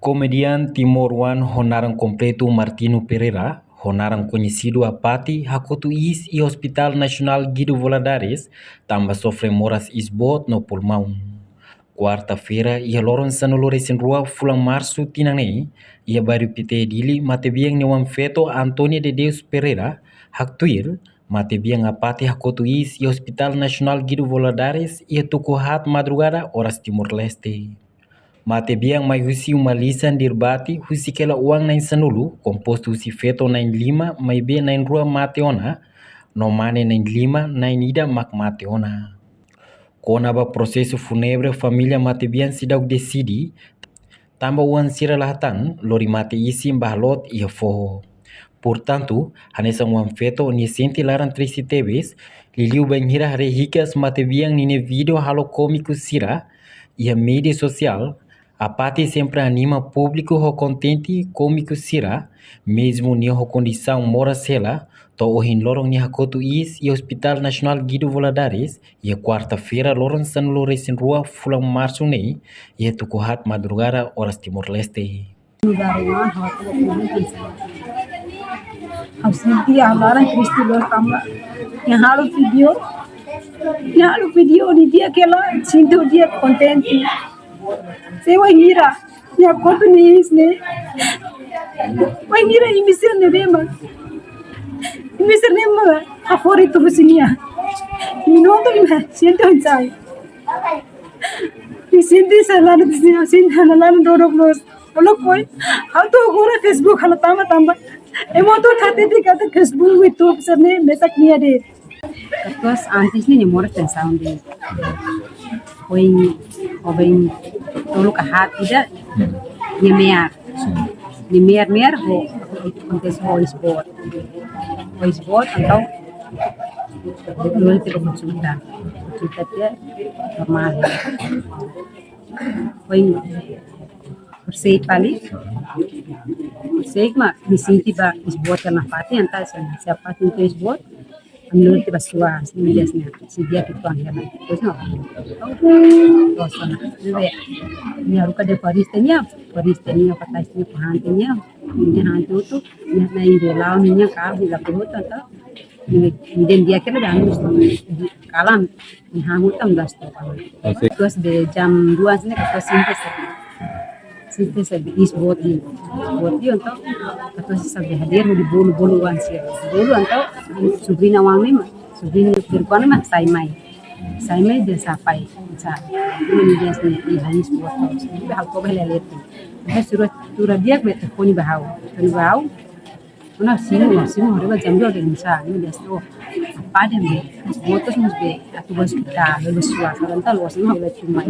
Comedian Timor One Honaram Completo Martino Pereira, Honaram conhecido a Pati, Hakutuis e Hospital Nacional Guido Valadares, também sofre moras esbot no pulmão. Quarta-feira, ia loron sanulores em rua fulang março tinanei, ia baru pite dili matebiang newam feto Antônia de Deus Pereira, Haktuir, matebiang a Pati Hakutuis e Hospital Nacional Guido Valadares, ia tukuhat madrugada horas Timor-Leste. Mate biang mai husi uma lisan dirbati husi kela uang nain sanulu komposto husi feto nain lima mai be nain rua mateona no mane nain lima nain ida mak mateona. Kona ba prosesso funebre família mate biang sidau decidi tamba uang sira lahatan lori mate isi mbahalot ia foho. Portanto, hanesa uang feto ni senti laran triste tebes liliu banhira hare hikas mate biang nine video halo cômico sira ia mídia social. A Pati sempre anima público ho contente cômico sira, mesmo nia ho condição mora sela, to ohin lorong nia hakotu is e Hospital Nacional Guido Valadares, e a quarta-feira lorong san lores em rua fulang março nei, e a tukuhat madrugada horas Timor-Leste. Yang video ni dia kela cinta dia contente. Saya ngira ya quanto ni isne. Wai ngira imisir ne bema. Imisir ne ma afori tu businia. Minuto ni ma cinta insai. Ni cinta salan disini cinta nalan doroblos. Kalau koi, hal tu gora Facebook hal tamba. Emo tu kata Facebook itu sebne mesak ni ada. Terus antes ni mora pensando de foi tolo kahat tidak nyemer ho kontes ho sport atau dulu itu consulta dia normal foi perseik mah di sini ba sport karena Pati antar siapa itu sport menurut basua mediasnya si dia itu anggaran terus no terus ni haruka de Paris tenia patasnya pahantenya ini hantu tu na indolau ninya kar di lapu tanta ini dia kena dah kalam ni hamu tam das tu terus de jam 2 sini ke sintes isbot untuk atau sabe hadir di bolu ansia bolu antau subrina wang subrina perempuan mah saimai dia sapai ini dia sendiri isbot itu hal kau belajar surah dia telefoni bahau mana sini orang jambil ada misal ini dia apa dia isbotos musbe atau hospital besuas rental luas mah boleh cuma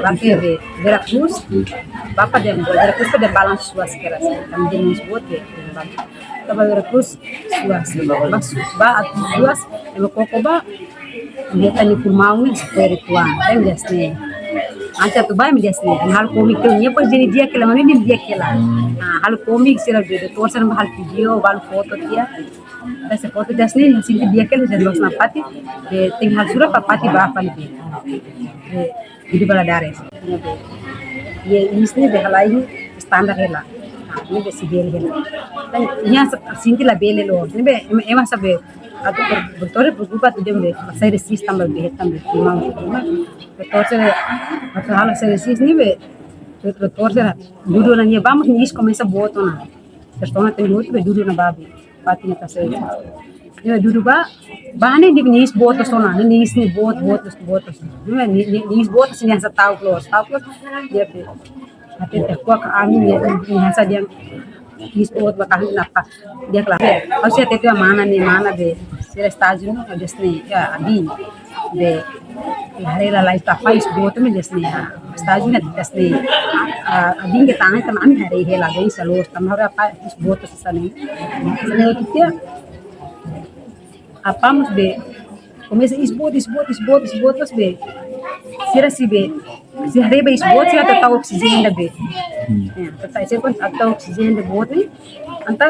pakai Veracruz Bapak dia Veracruz pada balance suas keras kami jenis buat ya Bapak Veracruz suas suas koko ba dia tani pulmão ni spiritual tem jasne anca tu ba mi jasne hal komik tu nya pas jadi dia kela mami dia kela hal komik sila de torsan hal video hal foto dia essa foto jasne sinti dia kela jadi los Pati de tinggal surah Pati ba pali Guido Valadares ये इसने देखला ही स्टैंडर्ड है ला ये बेसी बेल है तो यहाँ सिंती ला बेल लो ने बे एमा सब अतो तोरे बुपा तुदे में साइड सिस्टम बे हेतम बे मां तो तोरे अतो हाल साइड सिस्टम ने बे तो तोरे दुदो ना ये vamos ni começa botona persona tem muito bे दुदो ना बाबी Pati na kasi ये दुदो ba ni nis botos sona nis ni botos nis botos ni sa tau close dia pe ate te kwa ka ami ni hasa dia nis bot ba kahit napa dia kala kasi ate te mana be sira estágio no desne ya adi be harela la esta faz bot me desne estágio na desne adi ke tanai tam ami hare hela gei salos tam hora pa nis botos sa ne kitia apamos be começa esbotos be sira si be si hareba esbot sira tá oxigênio da be tá esse quando tá oxigênio da bot ni anta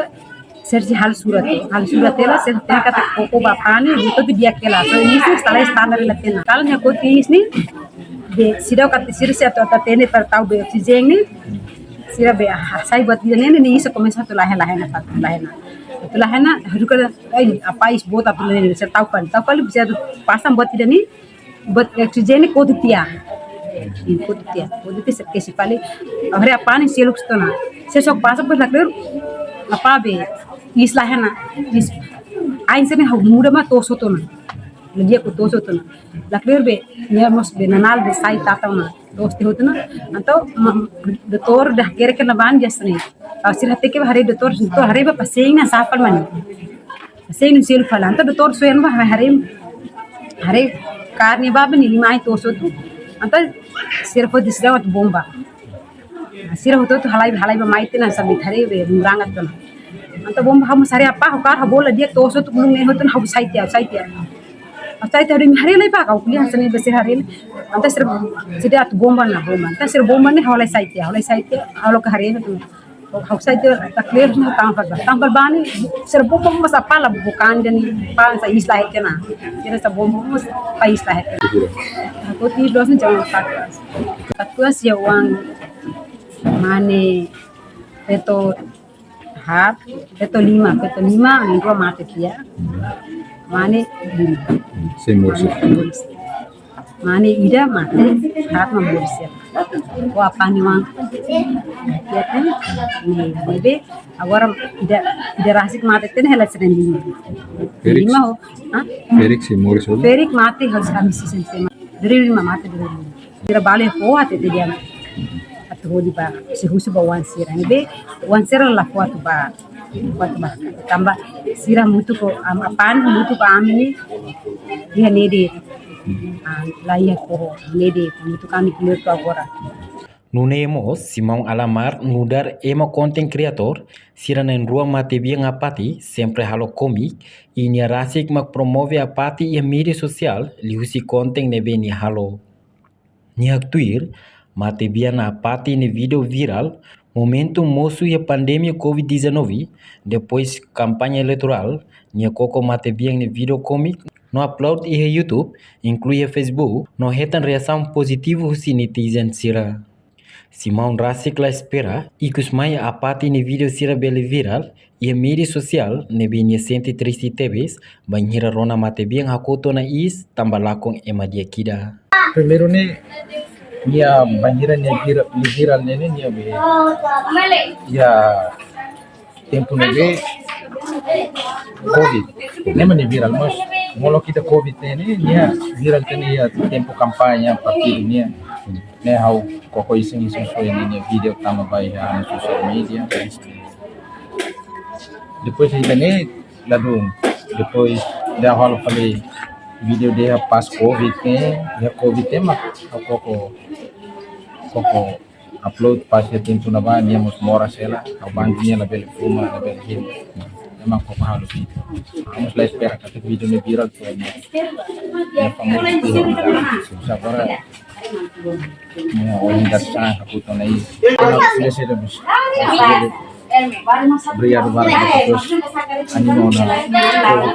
sersi hal surat ela ser tem kata koko bapani itu dia kela so ini sih salah standar latena kalau nya ko tis ni de sira kata sira se atau tene per tau be oxigênio ni sira be sai buat dia nene ni isa começa tu lahena haruka ai apa is bota tu nene ser tahu kali bisa tu pasang buat dia ni buat oxigene ko ditia que se fale ahora apa ni seluk stona se sok pasa por la claro apa be is lahena is ain se ne ha muda ma to sotona lagi aku to sotona la claro be ya mos be nanal be sai tata na dosti hotna atau doktor dah kira kena ban jasne asir hati ke hari doktor hari ba pasing na safal mani pasing seluk fala anta doktor soyan ba hari kar ni ba ni mai to sotu anta सिर्फ दिसरा मत बोम्बा सिर्फ होतो तो हलाई बा माइते ना सब थरे वे मुरांगत तो अंत बोम्बा हम सारे अपा होकार ह बोल दिए तो सो तो गुनु नहीं होतो हम साइते हरे में हरे लै पा का पुलिस हसने बसे हरे अंत सिर्फ सिदा तो बोम्बा अंत सिर्फ बोम्बा ने हलाई साइते हलो का हरे तो हम साइते तकलीफ न तांपर बानी सिर्फ बोम्बा मस अपा ला बुकान जनी पान सा इसला है ना तेरे सब बोम्बा मस país lah itu. Aku tidur langsung jangan takut. Takut sih uang mana peto hat, peto lima, yang dua mata dia. Mana lima. Mana ida mata, hat membersih. Wah apa nih uang? Dia kan nih bebe, agora ida rasik mata itu nih helat sering lima. Lima ho, Ferik mati harus kami sisen dari lima mati dari lima. Dia balik kuat itu dia. Atau di ba, sehusu ba wansira. Ini be wansira lah kuat ba. Tambah sirah mutu ko apaan mutu ko amini dia nede. Layak ko nede mutu kami keluar ko agora. Nunemos Simão Alamar nudar ema content creator sirana en rua mate bien apati sempre halo komik ini rasik mak promove apati e mídia social liusi content ne beni halo ni actuir mate bien apati ne video viral momento moço e pandemia COVID-19 depois campanha eleitoral ni koko mate bien ne video comic no upload e YouTube inclui Facebook no retan reação positivo si netizen sira Simão Rasik la espera e que os mais apati ne vídeo sira bele viral e a mídia social ne binha sente triste tebes banhira rona mate bien hakoto na is tambala com ema dia kida. Primeiro ne nia banhira ne viral ne nia be ya tempo ne be Covid nema ne viral mas molo kita Covid ne nia viral ne ya tempo campanha partido nia ne hau koko ising so ini video tama by social media depois ainda ne ladung depois da rola falei video dia pas Covid mak koko upload pas dia tempo na ba dia mos mora sela au bandinya la bele fuma la bele him memang koko halu video vamos lá espera que video ne viral tu ya famoso agora orang dasar aku tahu nih sudah sudah bis obrigado barang terus animo na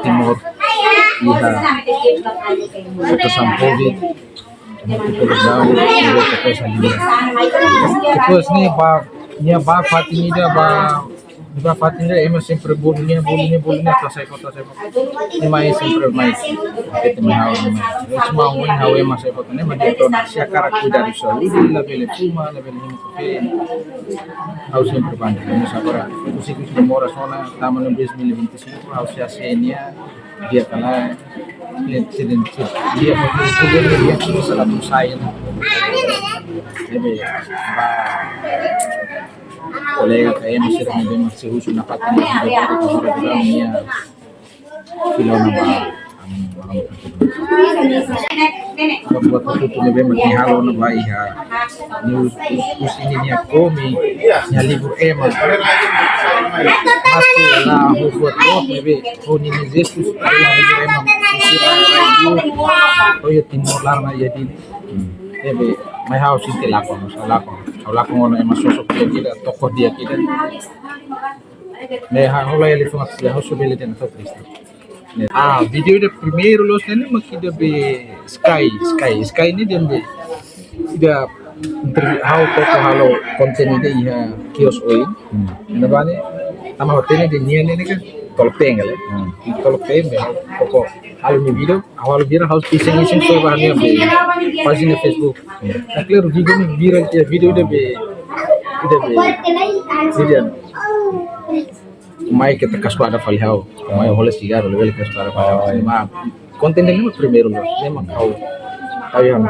timor iha foto sampovi terus nih ba fatinida ba fatinida emang sempre bolunya atas saya foto ini mais sempre mais itu mau cuma mau emang saya foto ini dia tuh sia karakter dari saúde la bele fuma la bele café au sempre banda ini agora o ciclo de mora zona estamos em 2025 au sia senia dia kala dia poder dia tudo salah saya debe colega que é mesmo que vem se usa na parte de vida minha filho na ba buat aku tu lebih mati halo na ba iha news ini ni komi ya libur ema pasti lah buat kok lebih ni Jesus libur ema oh ya timur larna jadi debe my house itu lakon ngono ema sosok dia kita tokoh dia kita ne ha hola ele foi uma house bele den to triste video de primeiro los nene makida be sky ni dem be ida interview how toto halo konten ide iha kios oi. Nabane tama hotel de nian ini kan tolpeng ya. Tolpeng be poko halo ni video awal viral house iseng so bahane be pagina Facebook. Clear video ni viral ya video de be video mai kita kaspa ada falhau mai hola cigarro level kaspa ada falhau ma konten ini primeiro memang kau yang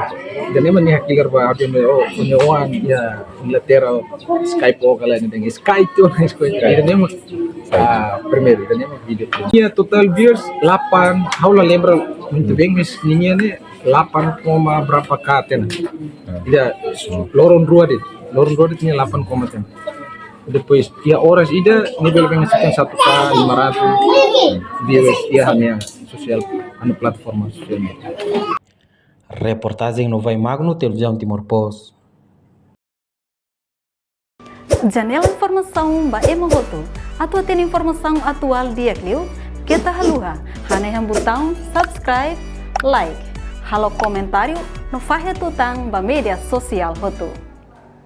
dan memang ni hakilar ba ate me oh punyawan ya Inglaterra Skype o kala ni Skype to dan memang primeiro dan memang video ya total viewers 8 haula lembra muito bem mas ninya ni 8, berapa katen tidak lorong dua dit ni 8, depois ya horas ida nível pengen 1K 500 viewers ya hanya sosial plataforma sosial media. Reportagem Novai Magno, Televisão Timor-Post. Janela informação ba emogoto. Atua tem informação atual dia clio. Kita haluha. Hane botão subscribe, like. Halo comentário no fahe tutang ba media sosial hoto.